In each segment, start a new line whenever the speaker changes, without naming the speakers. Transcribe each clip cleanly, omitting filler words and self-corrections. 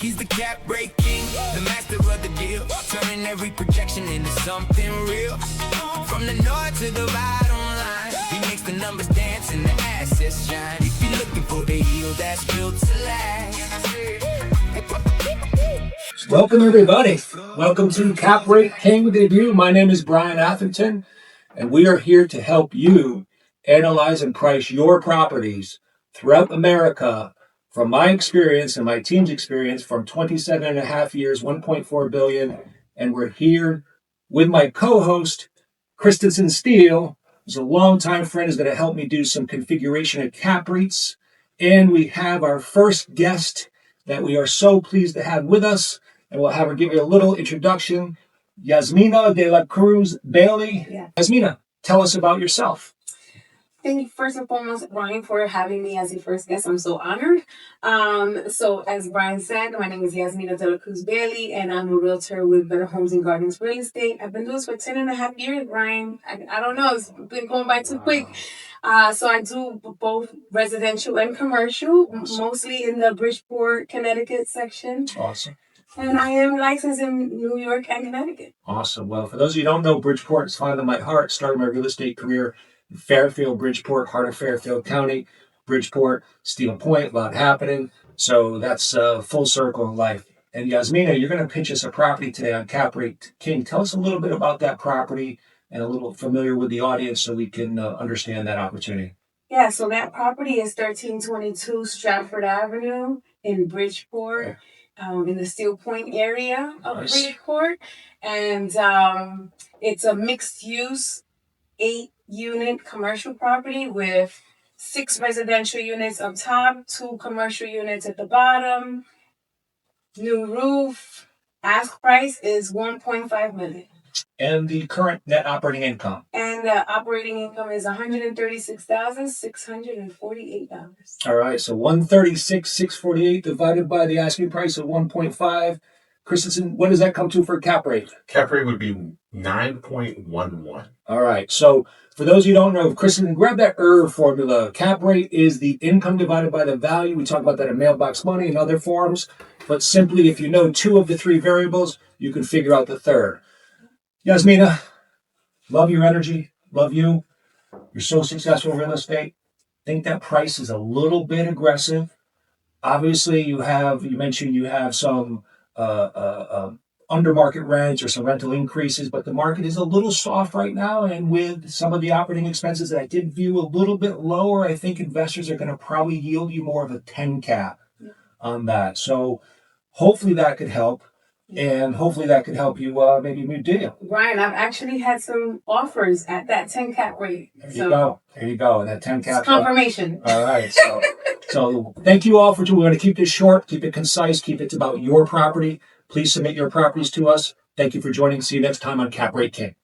He's the cap rate king, the master of the deal, turning every projection into something real. From the north to the bottom line, he makes the numbers dance and the assets shine. If you're looking for a yield that's built to last.
Welcome, everybody. Welcome to Cap Rate King Debut. My name is Brian Atherton, and we are here to help you analyze and price your properties throughout America from my experience and my team's experience from 27 and a half years, 1.4 billion. And we're here with my co-host, Christensen Steele, who's a longtime friend, is going to help me do some configuration of cap rates. And we have our first guest that we are so pleased to have with us. And we'll have her give you a little introduction. Yasmina de la Cruz Bailey.
Yeah.
Yasmina, tell us about yourself.
Thank you, first and foremost, Brian, for having me as your first guest. I'm so honored. So as Brian said, my name is Yasmina de la Cruz Bailey, and I'm a realtor with Better Homes and Gardens Real Estate. I've been doing this for 10 and a half years, Brian. I don't know, it's been going by too quick. So I do both residential and commercial, mostly in the Bridgeport, Connecticut section.
Awesome.
And I am licensed in New York and Connecticut.
Awesome. Well, for those of you who don't know, Bridgeport is fond of my heart. Started my real estate career in Fairfield, Bridgeport, heart of Fairfield County, Bridgeport, Steel Point, a lot happening. So that's full circle in life. And Yasmina, you're going to pitch us a property today on Cap Rate King. Tell us a little bit about that property and a little familiar with the audience so we can understand that opportunity.
Yeah, so that property is 1322 Stratford Avenue in Bridgeport.
Okay.
In the Steel Point area of
Nice.
Bridgeport. And it's a mixed-use 8-unit commercial property with 6 residential units up top, 2 commercial units at the bottom. New roof. Ask price is $1.5 million.
And the current net operating income.
And the operating income is $136,648.
All right, so 136,648 divided by the asking price of 1.5. Christensen, what does that come to for cap rate?
Cap rate would be 9.11.
All right, so for those who don't know, Christensen, grab that formula. Cap rate is the income divided by the value. We talk about that in Mailbox Money and other forums. But simply, if you know 2 of the 3 variables, you can figure out the third. Yasmina, love your energy. Love you. You're so successful in real estate. Think that price is a little bit aggressive. Obviously, you mentioned you have some under market rents or some rental increases, but the market is a little soft right now. And with some of the operating expenses that I did view a little bit lower, I think investors are going to probably yield you more of a 10 cap on that. So hopefully that could help. And hopefully that could help you maybe move deal.
Brian, I've actually had some offers at that 10 cap rate.
There you go. There you go. That 10 cap.
Confirmation.
All right. So thank you all for joining. We're going to keep this short, keep it concise, keep it about your property. Please submit your properties to us. Thank you for joining. See you next time on Cap Rate King.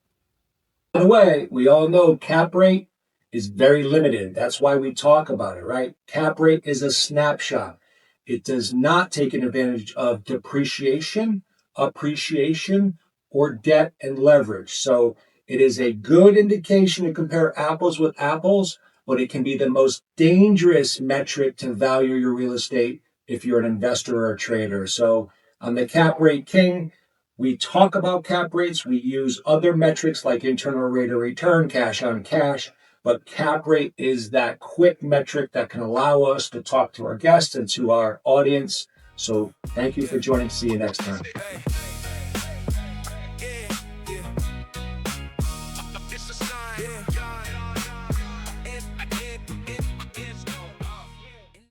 By the way, we all know cap rate is very limited. That's why we talk about it, right? Cap rate is a snapshot. It does not take advantage of depreciation, appreciation, or debt and leverage. So it is a good indication to compare apples with apples, but it can be the most dangerous metric to value your real estate if you're an investor or a trader. So on the Cap Rate King, we talk about cap rates. We use other metrics like internal rate of return, cash on cash, but cap rate is that quick metric that can allow us to talk to our guests and to our audience. So thank you for joining. See you next time.